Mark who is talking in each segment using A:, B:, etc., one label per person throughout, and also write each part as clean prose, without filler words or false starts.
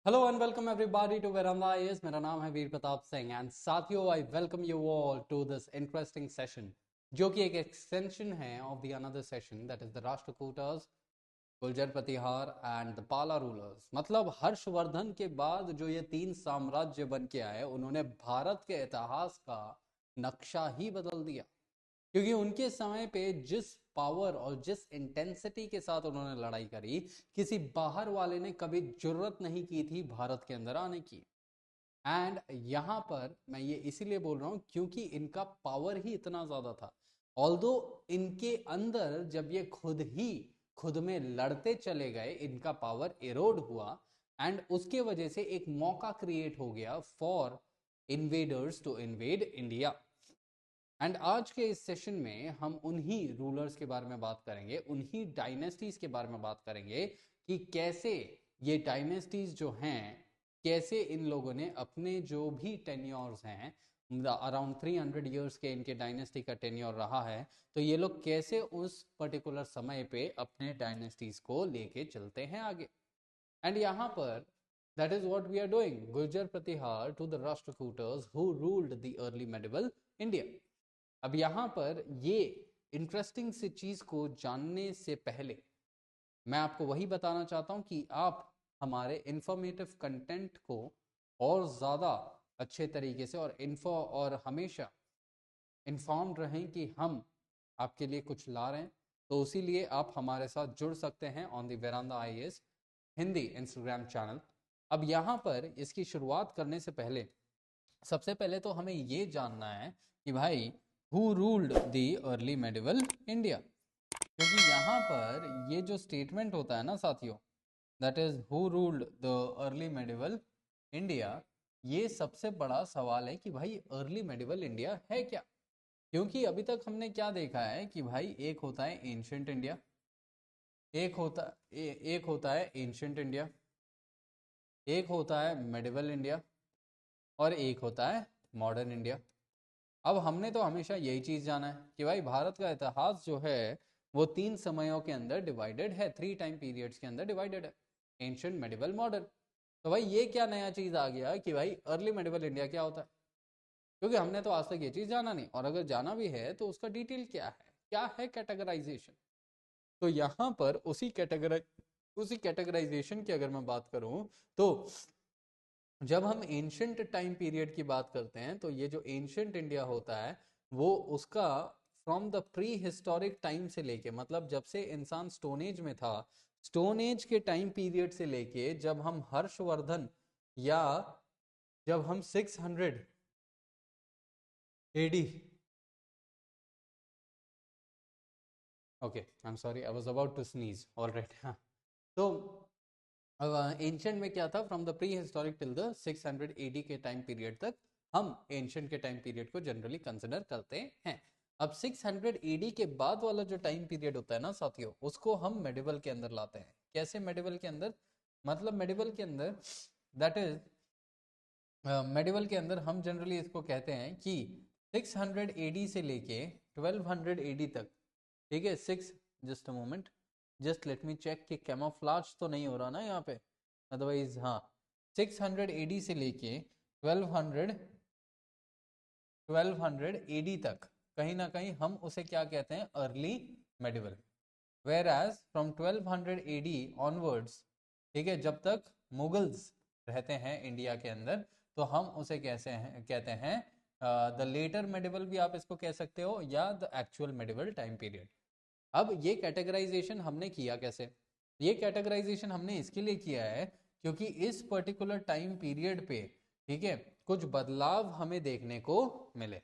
A: Hello and welcome everybody to Veranda IAS. मेरा नाम है वीर प्रताप सिंह एंड साथियों I welcome you all to this interesting session जो कि एक एक्सटेंशन है of the another session that is the राष्ट्रकूटर्स, गुर्जर प्रतिहार एंड द पाला रूलर्स। मतलब हर्षवर्धन के बाद जो ये तीन साम्राज्य बन के आए उन्होंने भारत के इतिहास का नक्शा ही बदल दिया, क्योंकि उनके समय पे जिस पावर और जिस इंटेंसिटी के साथ उन्होंने लड़ाई करी, किसी बाहर वाले ने कभी जुर्रत नहीं की थी भारत के अंदर आने की। एंड यहां पर मैं ये इसीलिए बोल रहा हूं क्योंकि इनका पावर ही इतना ज्यादा था। ऑल्दो इनके अंदर जब ये खुद में लड़ते चले गए, इनका पावर एरोड हुआ एंड उसके वजह से एक मौका क्रिएट हो गया for invaders to invade India. And आज के इस सेशन में हम उन्हीं रूलर्स के बारे में बात करेंगे, उन्हीं डायनेस्टीज के बारे में बात करेंगे कि कैसे ये डायनेस्टीज जो हैं, कैसे इन लोगों ने अपने जो भी टेन्योर्स हैं, अराउंड 300 ईयर्स के इनके डायनेस्टी का टेन्योर रहा है, तो ये लोग कैसे उस पर्टिकुलर समय पे अपने डायनेस्टीज को लेके चलते हैं आगे। एंड यहाँ पर that is what we are doing, Gurjar Pratihar to the Rashtrakutas who ruled the early medieval India। अब यहाँ पर ये इंटरेस्टिंग सी चीज को जानने से पहले मैं आपको वही बताना चाहता हूँ कि आप हमारे इंफॉर्मेटिव कंटेंट को और ज़्यादा अच्छे तरीके से और हमेशा इन्फॉर्म्ड रहें कि हम आपके लिए कुछ ला रहे हैं। तो उसी लिए आप हमारे साथ जुड़ सकते हैं on the veranda IAS Hindi Instagram channel. अब यहाँ पर इसकी शुरुआत करने से पहले सबसे पहले तो हमें ये जानना है कि भाई who ruled the early medieval India, क्योंकि यहाँ पर ये जो स्टेटमेंट होता है ना साथियों, that is who ruled the early medieval India, ये सबसे बड़ा सवाल है कि भाई अर्ली मेडिवल इंडिया है क्या। क्योंकि अभी तक हमने क्या देखा है कि भाई एक होता है एंशिएंट इंडिया, एक होता है एंशिएंट इंडिया, एक होता है मेडिवल इंडिया और एक होता है मॉडर्न इंडिया। अब हमने तो हमेशा यही चीज जाना है कि भाई भारत का इतिहास जो है वो तीन समयों के अंदर डिवाइडेड है, थ्री टाइम पीरियड्स के अंदर डिवाइडेड है, एंशिएंट, मेडिवल, मॉडर्न। तो भाई ये क्या नया चीज आ गया कि भाई अर्ली मेडिवल इंडिया क्या होता है, क्योंकि हमने तो आज तक ये चीज जाना नहीं, और अगर जाना भी है तो उसका डिटेल क्या है कैटेगराइजेशन। तो यहाँ पर उसी कैटेगराइजेशन की अगर मैं बात करूं तो जब हम एंशंट टाइम पीरियड की बात करते हैं तो ये जो एंशंट इंडिया होता है वो उसका from the pre historic time से लेके, मतलब जब से इंसान स्टोन एज में था, स्टोन एज के टाइम पीरियड से लेके जब हम हर्षवर्धन या जब हम 600 AD, okay I am sorry I was about to sneeze, alright. हाँ, तो एंशंट में क्या था, from the prehistoric till the 600 AD के टाइम पीरियड तक हम एंशंट के टाइम पीरियड को जनरली कंसिडर करते हैं। अब 600 एडी के बाद वाला जो टाइम पीरियड होता है ना साथियों, उसको हम मेडिवल के अंदर लाते हैं। कैसे मेडिवल के अंदर, मतलब मेडिवल के अंदर दैट इज मेडिवल के अंदर हम जनरली इसको कहते हैं कि 600 एडी से लेके 1200 एडी तक, ठीक है। Six, just a moment, just let me check कि कैमोफ्लाज तो नहीं हो रहा ना यहाँ पे, अदरवाइज हाँ, 600 एडी से लेके 1200 एडी तक कहीं ना कहीं हम उसे क्या कहते हैं, early medieval. Where age from 1200 AD onwards, ठीक है, जब तक मुगल्स रहते हैं इंडिया के अंदर, तो हम उसे कैसे हैं, कहते हैं द लेटर मेडिवल भी आप इसको कह सकते हो, या the actual medieval time period. अब ये कैटेगराइजेशन हमने किया कैसे, ये कैटेगराइजेशन हमने इसके लिए किया है क्योंकि इस पर्टिकुलर टाइम पीरियड पे, ठीक है, कुछ बदलाव हमें देखने को मिले,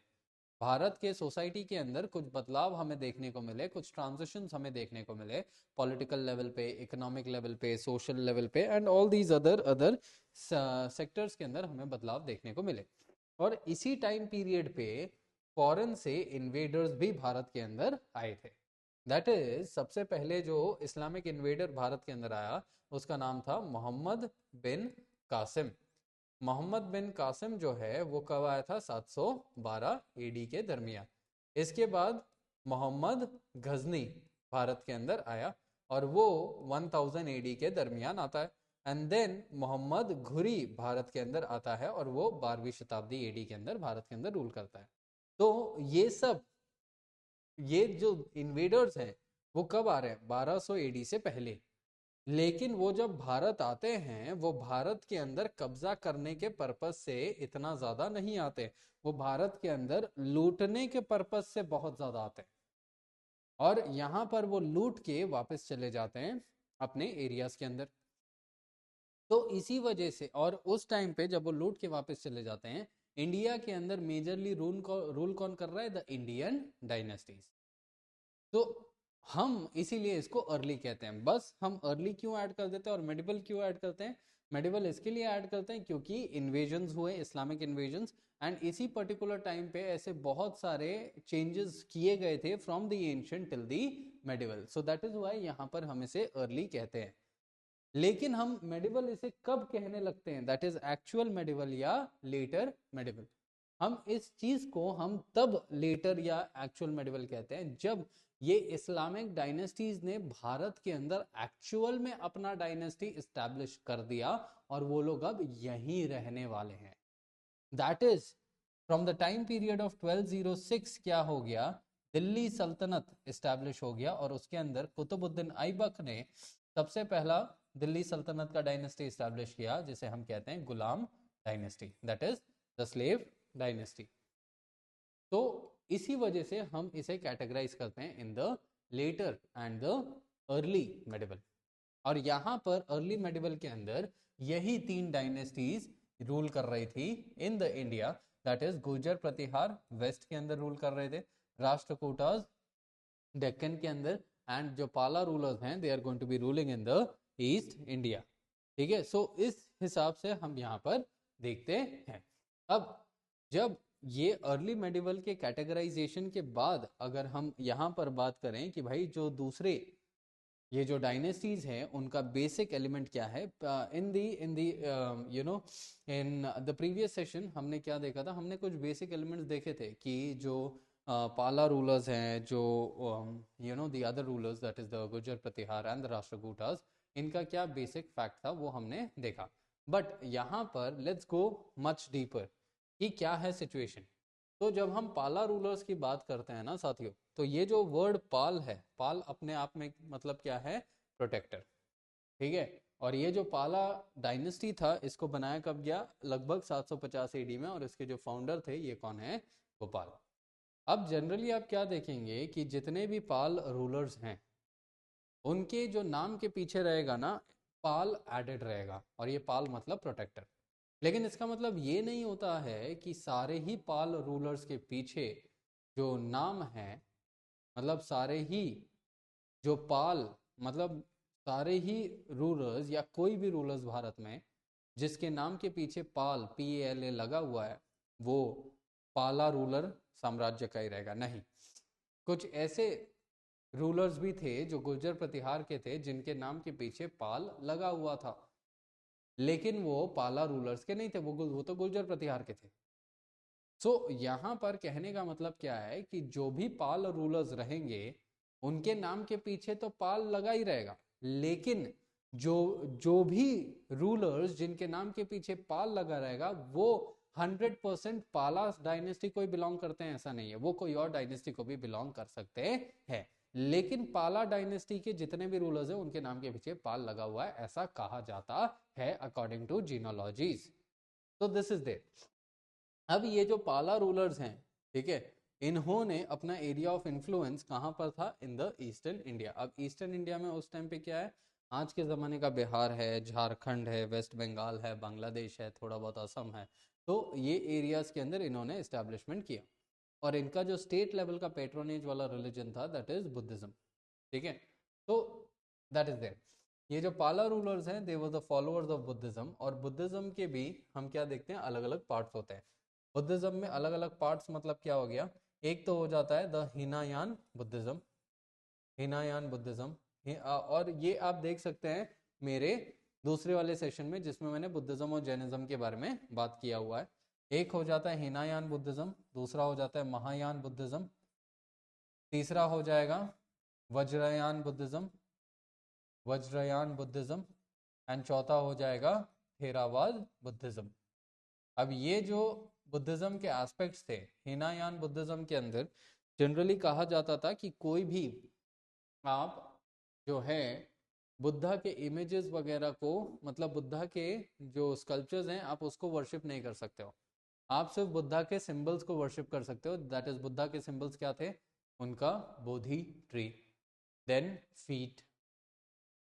A: भारत के सोसाइटी के अंदर कुछ बदलाव हमें देखने को मिले, कुछ ट्रांजिशंस हमें देखने को मिले, पॉलिटिकल लेवल पे, इकोनॉमिक लेवल पे, सोशल लेवल पे and all these other sectors के अंदर हमें बदलाव देखने को मिले। और इसी टाइम पीरियड पे फॉरेन से इन्वेडर्स भी भारत के अंदर आए थे। दैट इज सबसे पहले जो इस्लामिक इन्वेडर भारत के अंदर आया उसका नाम था मोहम्मद बिन कासिम। मोहम्मद बिन कासिम जो है वो कब आया था, 712 एडी के दरमियान। इसके बाद मोहम्मद गजनी भारत के अंदर आया और वो 1000 एडी के दरमियान आता है। एंड देन मोहम्मद घुरी भारत के अंदर आता है और वो 12वीं शताब्दी एडी के अंदर भारत के अंदर रूल करता है। तो ये सब, ये जो इन्वेडर्स हैं वो कब आ रहे हैं? 1200 एडी से पहले। लेकिन वो जब भारत आते हैं वो भारत के अंदर कब्जा करने के पर्पस से इतना ज्यादा नहीं आते, वो भारत के अंदर लूटने के पर्पस से बहुत ज्यादा आते हैं। और यहां पर वो लूट के वापस चले जाते हैं अपने एरियाज के अंदर। तो इसी वजह से, और उस टाइम पे जब वो लूट के वापस चले जाते हैं, इंडिया के अंदर मेजरली रूल कौन कर रहा है? The Indian dynasties. तो हम इसीलिए इसको अर्ली कहते हैं। बस हम अर्ली क्यों ऐड कर देते हैं और मेडिवल क्यों ऐड करते हैं? मेडिवल इसके लिए ऐड करते हैं क्योंकि इन्वेजन्स हुए, इस्लामिक इन्वेजन्स, एंड इसी पर्टिकुलर टाइम पे ऐसे बहुत सारे चेंजेस किए गए थे from the ancient till the medieval. So that is why यहाँ पर हम इसे अर्ली कहते हैं। लेकिन हम मेडिवल इसे कब कहने लगते हैं? दैट इज एक्चुअल मेडिवल या लेटर मेडिवल। हम इस चीज को हम तब लेटर या एक्चुअल मेडिवल कहते हैं जब ये इस्लामिक डायनेस्टीज ने भारत के अंदर एक्चुअल में अपना डायनेस्टी इस्टेब्लिश कर दिया और वो लोग अब यहीं रहने वाले हैं। That is from the time period of 1206 क्या हो गया? दिल्ली सल्तनत इस्टेब्लिश हो गया और उसके अंदर कुतुबुद्दीन ऐबक ने सबसे पहला दिल्ली सल्तनत का डायनेस्टी इस्टेब्लिश किया जिसे हम कहते हैं गुलाम dynasty, that is the slave dynasty. तो इसी वजह से हम इसे कैटेगराइज करते हैं in the later and the early medieval. और यहां पर अर्ली मेडिवल के अंदर यही तीन डायनेस्टीज रूल कर रही थी in the India, that is Gurjar Pratihar west के अंदर रूल कर रहे थे, राष्ट्रकूटाज डेक्कन के अंदर, एंड जो पाला रूलर्स हैं they are going to be ruling in the east India. ठीक है, सो इस हिसाब से हम यहाँ पर देखते हैं। अब जब ये अर्ली मेडिवल के कैटेगराइजेशन के बाद अगर हम यहाँ पर बात करें कि भाई जो दूसरे ये जो डायनेस्टीज हैं उनका बेसिक एलिमेंट क्या है, in the you know in the previous session हमने क्या देखा था? हमने कुछ बेसिक एलिमेंट्स देखे थे कि जो पाला रूलर्स हैं, जो you know the other rulers that is the Gurjar Pratihara and the Rashtrakutas, इनका क्या बेसिक फैक्ट था वो हमने देखा। बट यहाँ पर लेट्स गो मच डीपर कि क्या है सिचुएशन। तो जब हम पाला रूलर्स की बात करते हैं ना साथियों, तो ये जो वर्ड पाल है, पाल अपने आप में मतलब क्या है? प्रोटेक्टर। ठीक है, और ये जो पाला डायनेस्टी था इसको बनाया कब गया? लगभग 750 एडी में, और इसके जो फाउंडर थे ये कौन है? गोपाल। अब जनरली आप क्या देखेंगे कि जितने भी पाल रूलर्स हैं उनके जो नाम के पीछे रहेगा ना, पाल एडेड रहेगा, और ये पाल मतलब प्रोटेक्टर। लेकिन इसका मतलब ये नहीं होता है कि सारे ही पाल रूलर्स के पीछे जो नाम है, मतलब सारे ही जो पाल, मतलब सारे ही रूलर्स या कोई भी रूलर्स भारत में जिसके नाम के पीछे पाल PALA लगा हुआ है वो पाला रूलर साम्राज्य का ही रहेगा? नहीं, कुछ ऐसे रूलर्स भी थे जो गुर्जर प्रतिहार के थे जिनके नाम के पीछे पाल लगा हुआ था, लेकिन वो पाला रूलर्स के नहीं थे, वो तो गुर्जर प्रतिहार के थे। सो यहाँ पर कहने का मतलब क्या है कि जो भी पाल रूलर्स रहेंगे उनके नाम के पीछे तो पाल लगा ही रहेगा, लेकिन जो जो भी रूलर्स जिनके नाम के पीछे पाल लगा रहेगा वो 100% पाला डायनेस्टी को ही बिलोंग करते हैं, ऐसा नहीं है, वो कोई और डायनेस्टी को भी बिलोंग कर सकते हैं। लेकिन पाला डायनेस्टी के जितने भी रूलर्स हैं उनके नाम के पीछे पाल लगा हुआ है, ऐसा कहा जाता है अकॉर्डिंग टू जीनोलॉजीज। तो दिस इज देयर। अब ये जो पाला रूलर्स हैं, ठीक है, इन्होंने अपना एरिया ऑफ इन्फ्लुएंस कहाँ पर था? In the eastern India. अब ईस्टर्न इंडिया में उस टाइम पे क्या है? आज के ज़माने का बिहार है, झारखंड है, वेस्ट बंगाल है, बांग्लादेश है, थोड़ा बहुत असम है। तो ये एरियाज के अंदर इन्होंने इस्टेब्लिशमेंट किया, और इनका जो स्टेट लेवल का पेट्रोनेज वाला रिलीजन था दैट इज बुद्धिज्म। ठीक है, तो दैट इज देयर। ये जो पाला रूलर्स हैं they were the followers of Buddhism, और बुद्धिज्म के भी हम क्या देखते हैं? अलग अलग पार्ट्स होते हैं। बुद्धिज्म में अलग अलग पार्ट्स मतलब क्या हो गया? एक तो हो जाता है the Hinayana Buddhism, Hinayana Buddhism, और ये आप देख सकते हैं मेरे दूसरे वाले सेशन में जिसमें मैंने बुद्धिज्म और जैनिज्म के बारे में बात किया हुआ है। एक हो जाता है हिनायान बुद्धिज्म, दूसरा हो जाता है महायान बुद्धिज्म, तीसरा हो जाएगा Vajrayana Buddhism, Vajrayana Buddhism, and चौथा हो जाएगा थेरावाद बुद्धिज्म। अब ये जो बुद्धिज्म के एस्पेक्ट्स थे, हीनायान बुद्धिज्म के अंदर जनरली कहा जाता था कि कोई भी आप जो है बुद्धा के इमेजेस वगैरह को, मतलब बुद्धा के जो स्कल्पचर्स हैं, आप उसको वर्शिप नहीं कर सकते हो, आप सिर्फ बुद्धा के सिंबल्स को वर्शिप कर सकते हो। दैट इज, बुद्धा के सिंबल्स क्या थे? उनका बोधि ट्री, देन फीट,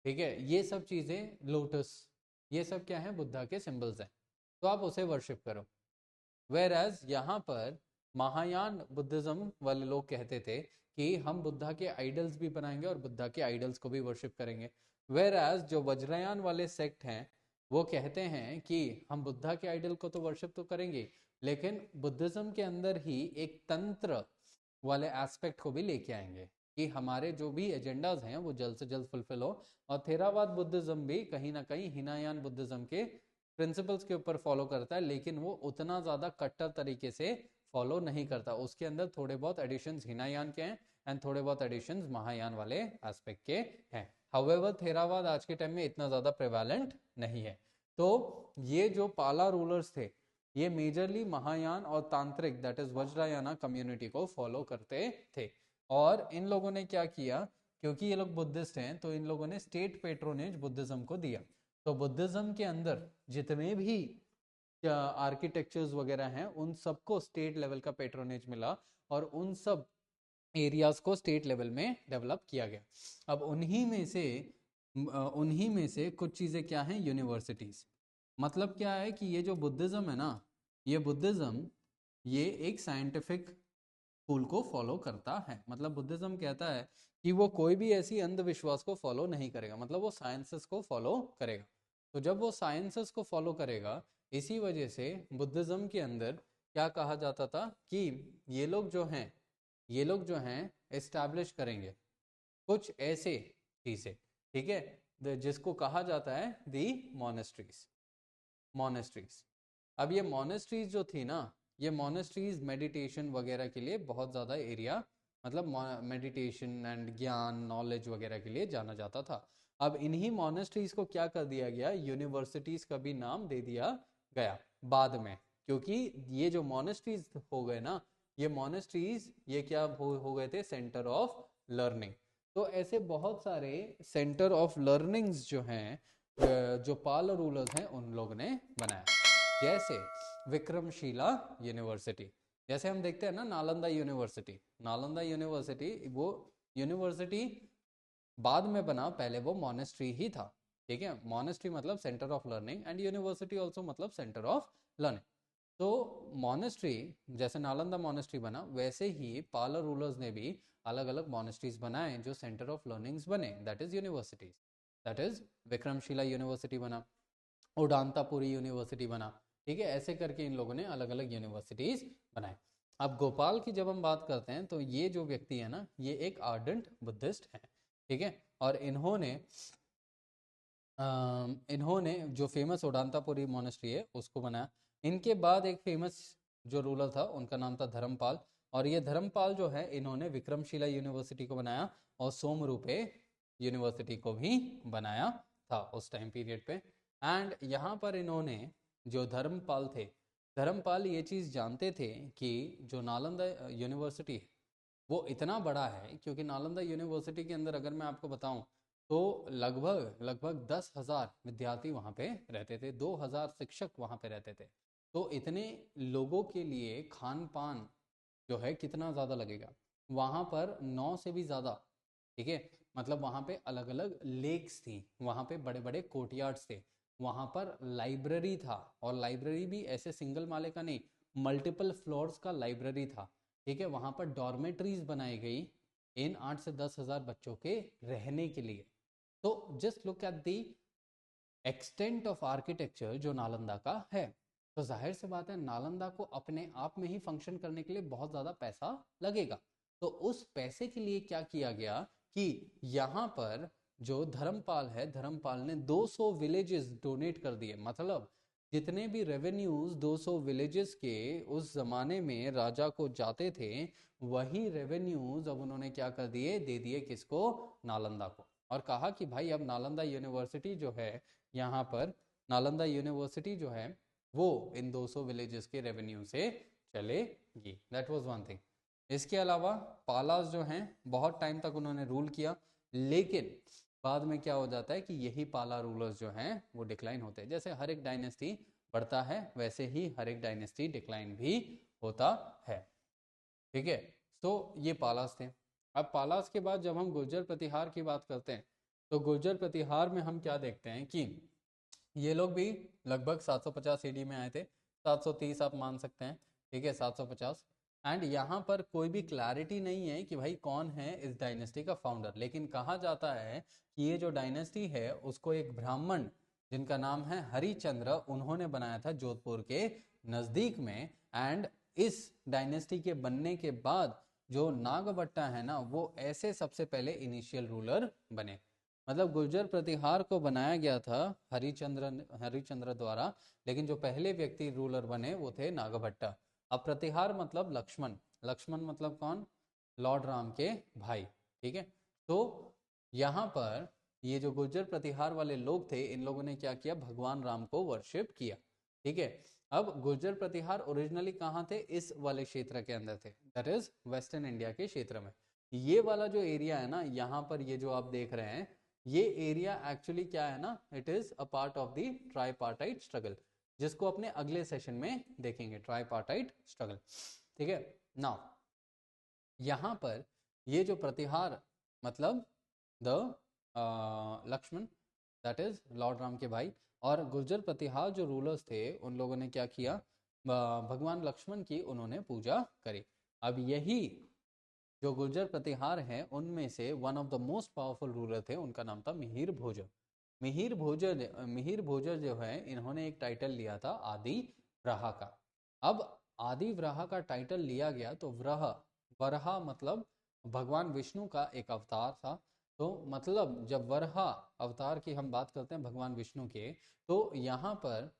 A: ठीक है, ये सब चीजें, लोटस, ये सब क्या है? बुद्धा के सिंबल्स हैं, तो आप उसे वर्शिप करो। वेर एज यहाँ पर महायान बुद्धिज्म वाले लोग कहते थे कि हम बुद्धा के आइडल्स भी बनाएंगे और बुद्धा के आइडल्स को भी वर्शिप करेंगे। वेर एज जो वज्रयान वाले सेक्ट हैं वो कहते हैं कि हम बुद्धा के आइडल को तो वर्शिप तो करेंगे, लेकिन बुद्धिज्म के अंदर ही एक तंत्र वाले एस्पेक्ट को भी लेके आएंगे कि हमारे जो भी एजेंडाज हैं वो जल्द से जल्द फुलफिल हो। और थेरावाद बुद्धिज्म भी कहीं ना कहीं हीनायान बुद्धिज्म के प्रिंसिपल्स के ऊपर फॉलो करता है, लेकिन वो उतना ज्यादा कट्टर तरीके से फॉलो नहीं करता। उसके अंदर थोड़े बहुत एडिशंस हीनायान के हैं एंड थोड़े बहुत एडिशंस महायान वाले एस्पेक्ट के हैं। हाउएवर थेरावाद आज के टाइम में इतना ज्यादा प्रेवालेंट नहीं है। तो ये जो पाला रूलर्स थे ये मेजरली महायान और तांत्रिक, दैट इज वज्रयाना कम्युनिटी को फॉलो करते थे। और इन लोगों ने क्या किया, क्योंकि ये लोग बुद्धिस्ट हैं तो इन लोगों ने स्टेट पेट्रोनेज बुद्धिज्म को दिया। तो बुद्धिज्म के अंदर जितने भी आर्किटेक्चर्स वगैरह हैं उन सबको स्टेट लेवल का पेट्रोनेज मिला और उन सब एरियाज को स्टेट लेवल में डेवलप किया गया। अब उन्हीं में से कुछ चीजें क्या हैं? यूनिवर्सिटीज। मतलब क्या है कि ये जो बुद्धिज्म है ना, ये बुद्धिज्म ये एक साइंटिफिक स्कूल को फॉलो करता है। मतलब बुद्धिज्म कहता है कि वो कोई भी ऐसी अंधविश्वास को फॉलो नहीं करेगा, मतलब वो साइंसेस को फॉलो करेगा। तो जब वो साइंसेस को फॉलो करेगा, इसी वजह से बुद्धिज्म के अंदर क्या कहा जाता था कि ये लोग जो हैं एस्टैब्लिश करेंगे कुछ ऐसे चीजें, ठीक है, जिसको कहा जाता है दी मोनेस्ट्रीज। अब ये मोनेस्ट्रीज जो थी ना, ये मोनेस्ट्रीज मेडिटेशन वगैरह के लिए बहुत ज़्यादा एरिया, मतलब मेडिटेशन एंड ज्ञान नॉलेज वगैरह के लिए जाना जाता था। अब इन्हीं मोनेस्ट्रीज को क्या कर दिया गया? यूनिवर्सिटीज का भी नाम दे दिया गया बाद में, क्योंकि ये जो मोनेस्ट्रीज हो गए ना, ये मोनेस्ट्रीज ये क्या हो गए थे? Centre of learning. तो ऐसे बहुत सारे सेंटर ऑफ लर्निंग्स जो हैं जो पाल रूलर्स हैं उन लोग ने बनाया, जैसे विक्रमशिला यूनिवर्सिटी। जैसे हम देखते हैं ना नालंदा यूनिवर्सिटी, वो यूनिवर्सिटी बाद में बना, पहले वो मॉनेस्ट्री ही था, ठीक है। मॉनेस्ट्री मतलब centre of learning and university also मतलब सेंटर ऑफ लर्निंग। तो मॉनेस्ट्री जैसे नालंदा मॉनेस्ट्री बना, वैसे ही पाल रूलर्स ने भी अलग अलग मॉनेस्ट्रीज बनाए जो सेंटर ऑफ लर्निंग्स बने, that is universities. That is Vikramshila university बना, उडांतापुरी यूनिवर्सिटी बना, ठीक है। ऐसे करके इन लोगों ने अलग अलग यूनिवर्सिटीज बनाए। अब गोपाल की जब हम बात करते हैं तो ये जो व्यक्ति है ना, ये एक आर्डेंट बुद्धिस्ट है, ठीक है। और इन्होंने जो फेमस उडांतापुरी मोनेस्ट्री है उसको बनाया। इनके बाद एक फेमस जो रूलर था उनका नाम था धर्मपाल, और ये धर्मपाल जो है इन्होंने विक्रमशिला यूनिवर्सिटी को बनाया और सोमरूपे यूनिवर्सिटी को भी बनाया था उस टाइम पीरियड पे। एंड यहाँ पर इन्होंने, जो धर्मपाल थे, धर्मपाल ये चीज़ जानते थे कि जो नालंदा यूनिवर्सिटी है वो इतना बड़ा है, क्योंकि नालंदा यूनिवर्सिटी के अंदर अगर मैं आपको बताऊं तो लगभग लगभग 10,000 विद्यार्थी वहाँ पे रहते थे, 2,000 शिक्षक वहाँ पे रहते थे। तो इतने लोगों के लिए खान पान जो है कितना ज़्यादा लगेगा। वहाँ पर 9 से भी ज़्यादा, ठीक है, मतलब वहाँ पे अलग अलग लेक्स थी, वहाँ पे बड़े बड़े कोर्टयार्ड्स थे, वहाँ पर लाइब्रेरी था, और लाइब्रेरी भी ऐसे सिंगल माले का नहीं, मल्टीपल फ्लोर्स का लाइब्रेरी था, ठीक है। वहाँ पर डॉर्मेटरीज बनाई गई इन 8 से 10,000 बच्चों के रहने के लिए। तो just look at the extent of architecture जो नालंदा का है। तो जाहिर सी बात है नालंदा को अपने आप में ही फंक्शन करने के लिए बहुत ज़्यादा पैसा लगेगा। तो उस पैसे के लिए क्या किया गया कि यहाँ पर जो धर्मपाल है, धर्मपाल ने 200 विलेजेस डोनेट कर दिए। मतलब जितने भी रेवेन्यूज 200 विलेजेस के उस जमाने में राजा को जाते थे, वही रेवेन्यूज अब उन्होंने क्या कर दिए? दे दिए किसको? नालंदा को। और कहा कि भाई अब नालंदा यूनिवर्सिटी जो है यहाँ पर नालंदा यूनिवर्सिटी जो है वो इन 200 विलेजेस के रेवेन्यू से चलेगी। That was one thing. इसके अलावा पालास जो हैं बहुत टाइम तक उन्होंने रूल किया, लेकिन बाद में क्या हो जाता है कि यही पाला रूलर्स जो हैं वो डिक्लाइन होते हैं। जैसे हर एक डायनेस्टी बढ़ता है वैसे ही हर एक डायनेस्टी डिक्लाइन भी होता है। ठीक है, तो ये पालास थे। अब पालास के बाद जब हम गुर्जर प्रतिहार की बात करते हैं तो गुर्जर प्रतिहार में हम क्या देखते हैं कि ये लोग भी लगभग 750 AD में आए थे, 730 आप मान सकते हैं। ठीक है, 750। एंड यहाँ पर कोई भी क्लैरिटी नहीं है कि भाई कौन है इस डायनेस्टी का फाउंडर, लेकिन कहा जाता है कि ये जो डायनेस्टी है उसको एक ब्राह्मण जिनका नाम है हरिचंद्र उन्होंने बनाया था जोधपुर के नजदीक में। एंड इस डायनेस्टी के बनने के बाद जो नागभट्टा है ना वो ऐसे सबसे पहले इनिशियल रूलर बने। मतलब गुर्जर प्रतिहार को बनाया गया था हरिचंद्र द्वारा, लेकिन जो पहले व्यक्ति रूलर बने वो थे नागभट्टा। अब प्रतिहार मतलब लक्ष्मण, लक्ष्मण मतलब कौन? लॉर्ड राम के भाई। ठीक है, तो यहाँ पर ये जो गुर्जर प्रतिहार वाले लोग थे इन लोगों ने क्या किया, भगवान राम को वर्शिप किया। ठीक है, अब गुर्जर प्रतिहार ओरिजिनली कहाँ थे? इस वाले क्षेत्र के अंदर थे, दैट इज वेस्टर्न इंडिया के क्षेत्र में। ये वाला जो एरिया है ना यहाँ पर, ये जो आप देख रहे हैं ये एरिया एक्चुअली क्या है ना, it is a part of the tripartite struggle, जिसको अपने अगले सेशन में देखेंगे, ट्राइपार्टाइट स्ट्रगल। ठीक है, नाउ यहाँ पर ये जो प्रतिहार मतलब the Lakshman that is lord Ram के भाई, और गुर्जर प्रतिहार जो रूलर्स थे उन लोगों ने क्या किया, भगवान लक्ष्मण की उन्होंने पूजा करी। अब यही जो गुर्जर प्रतिहार हैं उनमें से one of the most powerful ruler थे, उनका नाम था मिहिर भोजर। मिहिर भोजर जो है इन्होंने एक टाइटल लिया था आदि व्राहा का। अब आदि व्राहा का टाइटल लिया गया तो वरहा मतलब भगवान विष्णु का एक अवतार था। तो मतलब जब वरहा अवतार की हम बात करते हैं भगवान विष्णु के, तो यहाँ पर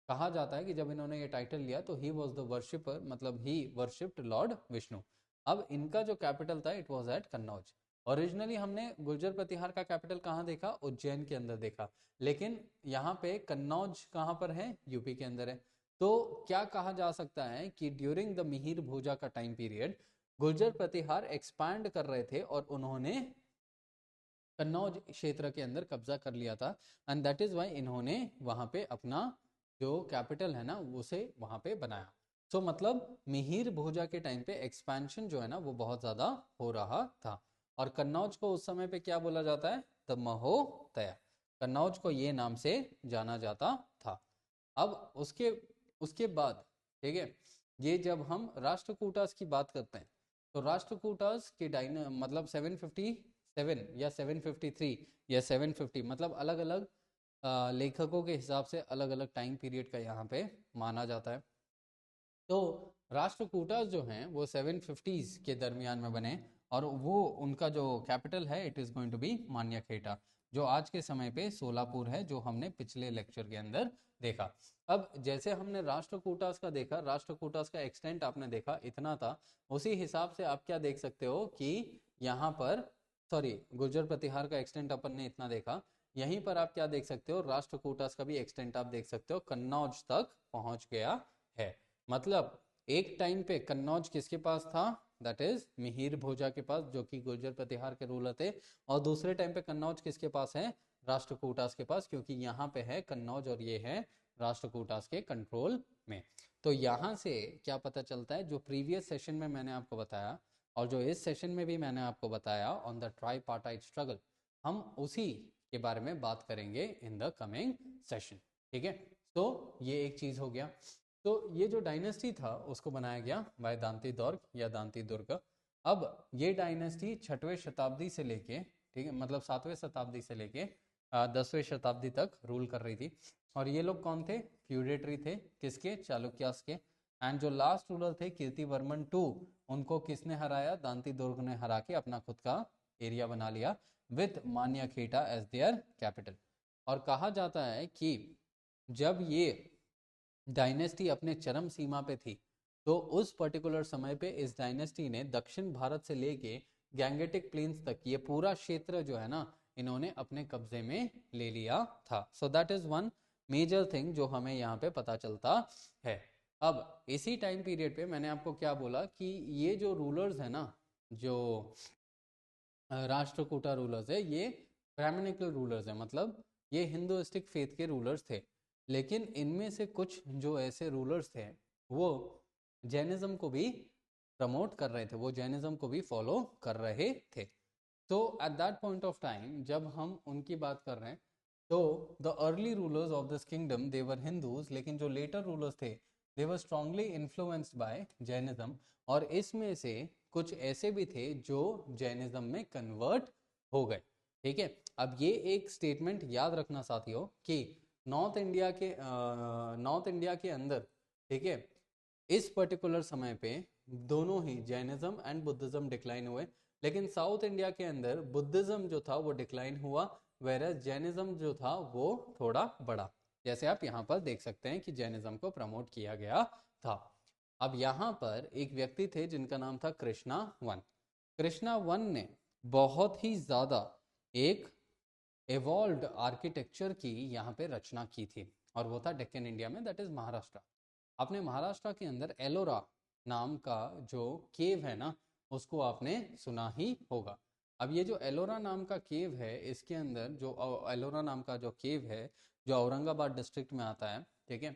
A: कहा जाता है कि जब इन्होंने ये टाइटल लिया तो ही वॉज द वर्शिपर, मतलब ही वर्शिप्ड लॉर्ड विष्णु। अब इनका जो कैपिटल था it was at Kannauj. Originally हमने गुर्जर प्रतिहार का कैपिटल कहाँ देखा? उज्जैन के अंदर देखा, लेकिन यहाँ पे कन्नौज कहाँ पर है? यूपी के अंदर है। तो क्या कहा जा सकता है कि ड्यूरिंग द मिहिर भोजा का टाइम पीरियड गुर्जर प्रतिहार एक्सपैंड कर रहे थे और उन्होंने कन्नौज क्षेत्र के अंदर कब्जा कर लिया था, एंड दैट इज वाई इन्होंने वहां पे अपना जो कैपिटल है ना उसे वहां पे बनाया। सो मतलब मिहिर भोजा के टाइम पे एक्सपेंशन जो है ना वो बहुत ज्यादा हो रहा था, और कन्नौज को उस समय पे क्या बोला जाता है? द महोदया। कन्नौज को ये नाम से जाना जाता था। अब उसके उसके बाद ठीक है, ये जब हम राष्ट्रकूटास की बात करते हैं तो राष्ट्रकूटास के मतलब 757 या 753 या 750 मतलब अलग अलग लेखकों के हिसाब से अलग अलग टाइम पीरियड का यहाँ पे माना जाता है। तो राष्ट्रकूटास जो हैं वो 750s के दरमियान में बने, और वो उनका जो कैपिटल है it is going to be Manyakheta, जो आज के समय पे सोलापुर है, जो हमने पिछले लेक्चर के अंदर देखा। अब जैसे हमने राष्ट्रकूटास का देखा, राष्ट्रकूटास का एक्सटेंट आपने देखा इतना था, उसी हिसाब से आप क्या देख सकते हो कि यहाँ पर गुर्जर प्रतिहार का एक्सटेंट अपन ने इतना देखा, यहीं पर आप क्या देख सकते हो, राष्ट्रकूटास का भी एक्सटेंट आप देख सकते हो, कन्नौज तक पहुंच गया है। मतलब एक टाइम पे कन्नौज किसके पास था? दैट इज मिहिर भोजा के पास, जो कि गुर्जर प्रतिहार के रूलर थे, और दूसरे टाइम पे कन्नौज किसके पास है? राष्ट्रकूटास के पास, क्योंकि यहाँ पे है कन्नौज और ये है राष्ट्रकूटास के कंट्रोल में। तो यहाँ से क्या पता चलता है, जो प्रीवियस सेशन में मैंने आपको बताया और जो इस सेशन में भी मैंने आपको बताया ऑन द ट्राइपार्टाइट स्ट्रगल, हम उसी के बारे में बात करेंगे इन द कमिंग सेशन। ठीक है, तो ये एक चीज हो गया। तो ये जो डायनेस्टी था उसको बनाया गया बाय दांती दुर्ग या दांती दुर्ग। अब ये डायनेस्टी 6वीं शताब्दी से लेके, ठीक है, मतलब 7वीं शताब्दी से लेके 10वीं शताब्दी तक रूल कर रही थी। और ये लोग कौन थे? फ्यूडेटरी थे, किसके? चालुक्यास के। एंड जो लास्ट रूलर थे कीर्तिवर्मन टू, उनको किसने हराया? दांती दुर्ग ने हरा के अपना खुद का एरिया बना लिया विथ मान्यखेटा एज देयर कैपिटल। और कहा जाता है कि जब ये डायनेस्टी अपने चरम सीमा पे थी तो उस पर्टिकुलर समय पे इस डायनेस्टी ने दक्षिण भारत से लेके गैंगेटिक प्लेन्स तक ये पूरा क्षेत्र जो है ना इन्होंने अपने कब्जे में ले लिया था। So that is one major thing जो हमें यहाँ पे पता चलता है। अब इसी टाइम पीरियड पे मैंने आपको क्या बोला कि ये जो रूलर्स है ना, जो राष्ट्रकूटा रूलर्स है, ये ब्राह्मणिकल रूलर्स है, मतलब ये हिंदुइस्टिक फेथ के रूलर्स थे। लेकिन इनमें से कुछ जो ऐसे रूलर्स थे वो जैनिज्म को भी प्रमोट कर रहे थे, वो जैनिज्म को भी फॉलो कर रहे थे। तो at that point of time जब हम उनकी बात कर रहे हैं तो the early rulers of this kingdom they were Hindus, लेकिन जो लेटर रूलर्स थे दे वर स्ट्रांगली इन्फ्लुएंस्ड बाय जैनिज्म, और इसमें से कुछ ऐसे भी थे जो जैनिज्म में कन्वर्ट हो गए। ठीक है, अब ये एक स्टेटमेंट याद रखना साथियों कि नॉर्थ इंडिया के अंदर, ठीक है, इस पर्टिकुलर समय पे दोनों ही जैनिज्म एंड बुद्धिज्म डिक्लाइन हुए, लेकिन साउथ इंडिया के अंदर बुद्धिज्म जो था वो डिक्लाइन हुआ, वेरस जैनिज्म जो था वो थोड़ा बढ़ा। जैसे आप यहाँ पर देख सकते हैं कि जैनिज्म को प्रमोट किया गया था। अब यहाँ पर एक व्यक्ति थे जिनका नाम था कृष्णा वन। कृष्णा वन ने बहुत ही ज्यादा एक एवॉल्व्ड आर्किटेक्चर की यहाँ पे रचना की थी, और वो था डेक्कन इंडिया में, दैट इज महाराष्ट्र। आपने महाराष्ट्र के अंदर एलोरा नाम का जो केव है ना, उसको आपने सुना ही होगा। अब ये जो एलोरा नाम का केव है, इसके अंदर जो एलोरा नाम का जो केव है जो औरंगाबाद डिस्ट्रिक्ट में आता है, ठीक है,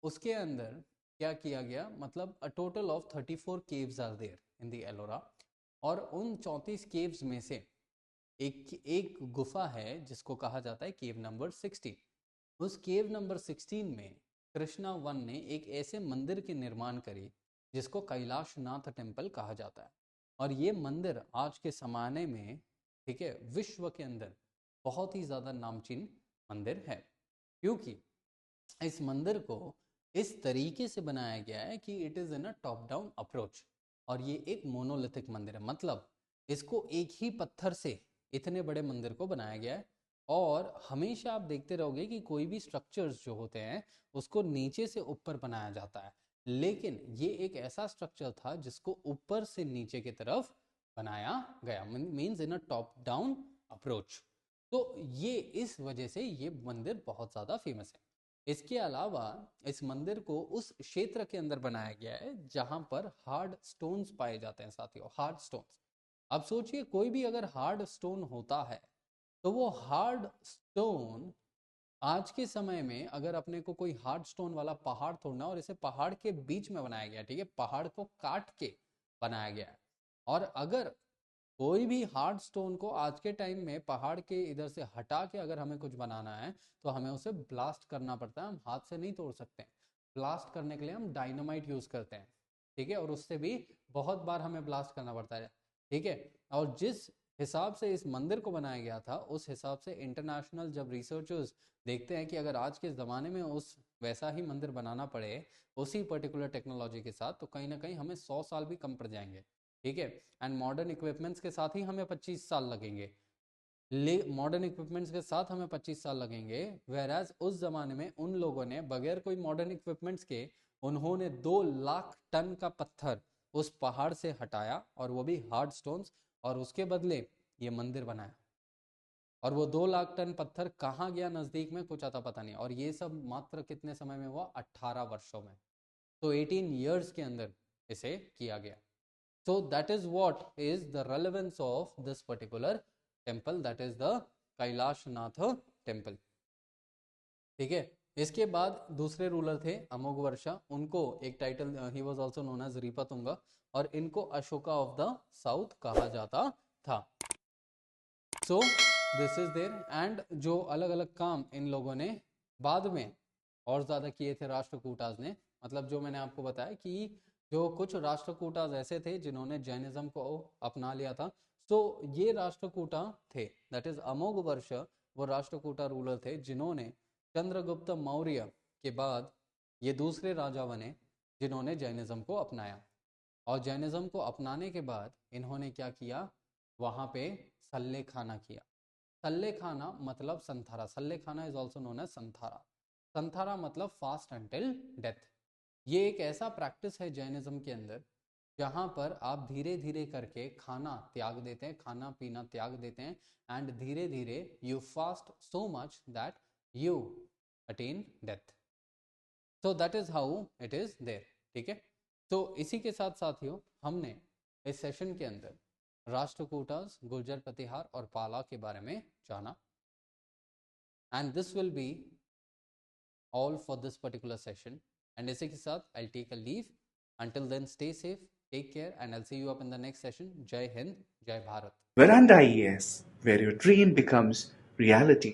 A: उसके अंदर क्या किया गया, मतलब a total of 34 caves are there in the Ellora, और उन 34 केव्स में से एक गुफा है जिसको कहा जाता है केव नंबर 16। उस केव नंबर 16 में कृष्णा वन ने एक ऐसे मंदिर की निर्माण करी जिसको कैलाशनाथ टेम्पल कहा जाता है। और ये मंदिर आज के ज़माने में, ठीक है, विश्व के अंदर बहुत ही ज़्यादा नामचीन मंदिर है, क्योंकि इस मंदिर को इस तरीके से बनाया गया है कि it is in a top down approach, और ये एक मोनोलिथिक मंदिर है, मतलब इसको एक ही पत्थर से इतने बड़े मंदिर को बनाया गया है। और हमेशा आप देखते रहोगे कि कोई भी स्ट्रक्चर्स जो होते हैं उसको नीचे से ऊपर बनाया जाता है, लेकिन ये एक ऐसा स्ट्रक्चर था जिसको ऊपर से नीचे की तरफ बनाया गया, means in a top down approach. तो ये इस वजह से ये मंदिर बहुत ज़्यादा फेमस है। इसके अलावा इस मंदिर को उस क्षेत्र के अंदर बनाया गया है जहां पर हार्ड स्टोन्स पाए जाते हैं साथियों, हार्ड स्टोन्स। अब सोचिए कोई भी अगर हार्ड स्टोन होता है तो वो हार्ड स्टोन आज के समय में अगर अपने को कोई हार्ड स्टोन वाला पहाड़ तोड़ना, और इसे पहाड़ के बीच में बनाया गया, ठीक है, पहाड़ को काट के बनाया गया है, और अगर कोई भी हार्ड स्टोन को आज के टाइम में पहाड़ के इधर से हटा के अगर हमें कुछ बनाना है तो हमें उसे ब्लास्ट करना पड़ता है, हम हाथ से नहीं तोड़ सकते। ब्लास्ट करने के लिए हम डायनामाइट यूज करते हैं, ठीक है, और उससे भी बहुत बार हमें ब्लास्ट करना पड़ता है, ठीक है। और जिस हिसाब से इस मंदिर को बनाया गया था उस हिसाब से इंटरनेशनल जब रिसर्चर्स देखते हैं कि अगर आज के ज़माने में उस वैसा ही मंदिर बनाना पड़े उसी पर्टिकुलर टेक्नोलॉजी के साथ, तो कहीं ना कहीं हमें 100 साल भी कम पड़ जाएंगे, ठीक है। एंड मॉडर्न इक्विपमेंट्स के साथ ही हमें 25 साल लगेंगे, मॉडर्न इक्विपमेंट्स के साथ हमें 25 साल लगेंगे, वेराज उस जमाने में उन लोगों ने बगैर कोई मॉडर्न इक्विपमेंट्स के उन्होंने 2 लाख टन का पत्थर उस पहाड़ से हटाया, और वो भी हार्ड स्टोन्स, और उसके बदले ये मंदिर बनाया। और वो 2 लाख टन पत्थर कहाँ गया नजदीक में, कुछ आता पता नहीं, और ये सब मात्र कितने समय में हुआ, 18 वर्षों में, तो 18 ईयर्स के अंदर इसे किया गया। So that is what is the relevance of this particular temple, that is the Kailash Nath temple. ठीक है, इसके बाद दूसरे रूलर थे अमोघवर्षा, उनको एक title, he was also known as Nripatunga, और इनको अशोका ऑफ द साउथ कहा जाता था। So this is there, and जो अलग अलग काम इन लोगों ने बाद में और ज्यादा किए थे राष्ट्रकूटाज ने, मतलब जो मैंने आपको बताया कि जो कुछ राष्ट्रकूटाज ऐसे थे जिन्होंने जैनिज्म को अपना लिया था। तो ये राष्ट्रकूटा थे, दैट इज अमोघवर्ष, वो राष्ट्रकूटा रूलर थे जिन्होंने चंद्रगुप्त मौर्य के बाद ये दूसरे राजा बने जिन्होंने जैनिज्म को अपनाया। और जैनिज्म को अपनाने के बाद इन्होंने क्या किया, वहां पे सल्ले खाना किया। सल्ले खाना मतलब संथारा, सल्ले खाना इज ऑल्सो नोन एज संथारा। संथारा मतलब फास्ट अंटिल डेथ। ये एक ऐसा प्रैक्टिस है जैनिज्म के अंदर जहाँ पर आप धीरे धीरे करके खाना त्याग देते हैं, खाना पीना त्याग देते हैं, एंड धीरे धीरे you fast so much that you attain death. So that is how it is there. ठीक है. तो इसी के साथ साथियों हमने इस सेशन के अंदर राष्ट्रकूटस, गुर्जर प्रतिहार और पाला के बारे में जाना. And this will be all for this particular session. And इसी के साथ I take a leave. Until then, stay safe, take care, and I'll see you up in the next session. Jai Hind, Jai Bharat.
B: Veranda IAS, where your dream becomes reality.